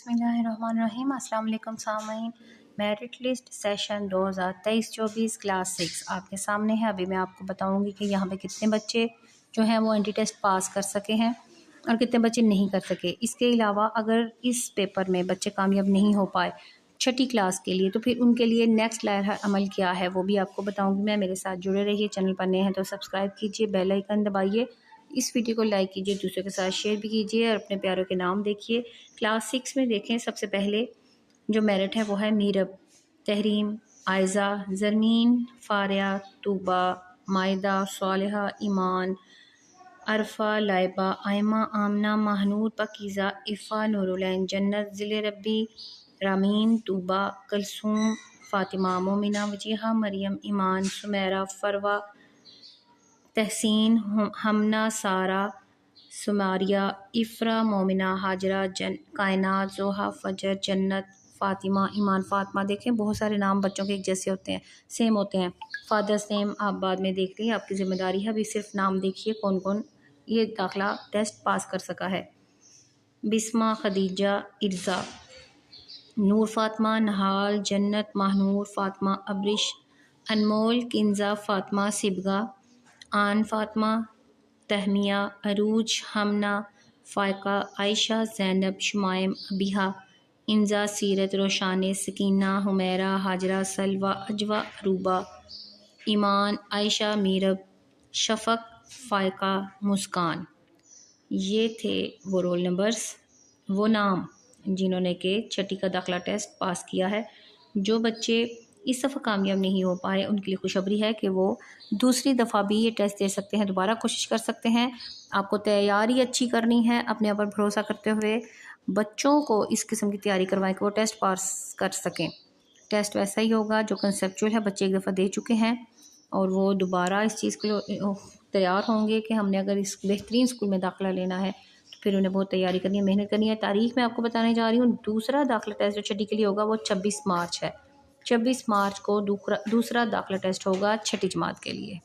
बिस्मिल्लाहिर्रहमानिर्रहीम। अस्सलाम वालेकुम सामीन। मेरिट लिस्ट सेशन 2023-24 क्लास 6 आपके सामने है। अभी मैं आपको बताऊंगी कि यहाँ पे कितने बच्चे जो हैं वो एंटी टेस्ट पास कर सके हैं और कितने बच्चे नहीं कर सके। इसके अलावा अगर इस पेपर में बच्चे कामयाब नहीं हो पाए छठी क्लास के लिए, तो फिर उनके लिए नेक्स्ट लायर अमल क्या है वो भी आपको बताऊंगी मैं। मेरे साथ जुड़े रहिए। चैनल पर नए हैं तो सब्सक्राइब कीजिए, बेल आइकन दबाइए, इस वीडियो को लाइक कीजिए, दूसरे के साथ शेयर भी कीजिए और अपने प्यारों के नाम देखिए। क्लास 6 में देखें, सबसे पहले जो मेरिट है वो है मीरब, तहरीम, आयज़ा, ज़रमीन, फारिया, तूबा, मायदा, सालिहा, ईमान, अरफा, लाइबा, आयमा, आमना, महनूद, पकीज़ा, इफ़ा, नूरुलैन, जन्नत, ज़िले रब्बी, रामीन, तूबा, कलसूम, फ़ातिमा, मोमिना, वजीहा, मरियम, ईमान, सुमेरा, फरवा, तहसीन, हमना, सारा, सुमारिया, इफ़रा, मोमिना, हाजरा, कायनात, जोहा, फजर, जन्नत, फ़ातिमा, ईमान, फ़ातिमा। देखें बहुत सारे नाम बच्चों के एक जैसे होते हैं, सेम होते हैं। फादर्स नेम आप बाद में देख लीजिए, आपकी ज़िम्मेदारी है। अभी सिर्फ नाम देखिए कौन कौन ये दाखिला टेस्ट पास कर सका है। बिस्मा, खदीजा, इर्ज़ा, नूर फ़ातिमा, नहाल, जन्नत, महनूर, फ़ातिमा, अब्रिश, अनमोल, किंज़ा, फ़ातिमा, सिबगा, आन फ़ातिमा, तहमिया, अरूज, हमना, फ़ायका, आयशा, ज़ैनब, शुमाइम, अबिहा, इंज़ा, सीरत, रोशाने, सकीना, हुमैरा, हाजरा, सलवा, अजवा, अरूबा, ईमान, आयशा, मीरब, शफ़क, फ़ायका, मुस्कान। ये थे वो रोल नंबर्स, वो नाम जिन्होंने के छठी का दाखिला टेस्ट पास किया है। जो बच्चे इस दफ़ा कामयाब नहीं हो पाए उनके लिए खुशखबरी है कि वो दूसरी दफ़ा भी ये टेस्ट दे सकते हैं, दोबारा कोशिश कर सकते हैं। आपको तैयारी अच्छी करनी है, अपने ऊपर भरोसा करते हुए बच्चों को इस किस्म की तैयारी करवाएं कि वो टेस्ट पास कर सकें। टेस्ट वैसा ही होगा जो कंसेप्चुअल है, बच्चे एक दफ़ा दे चुके हैं और वो दोबारा इस चीज़ के लिए तैयार होंगे कि हमने अगर इस बेहतरीन स्कूल में दाखिला लेना है तो फिर उन्हें बहुत तैयारी करनी है, मेहनत करनी है। तारीख मैं आपको बताने जा रही हूँ। दूसरा दाखिला टेस्ट जो छठी के लिए होगा वो 26 मार्च है। 26 मार्च को दूसरा दाखिला टेस्ट होगा छठी जमात के लिए।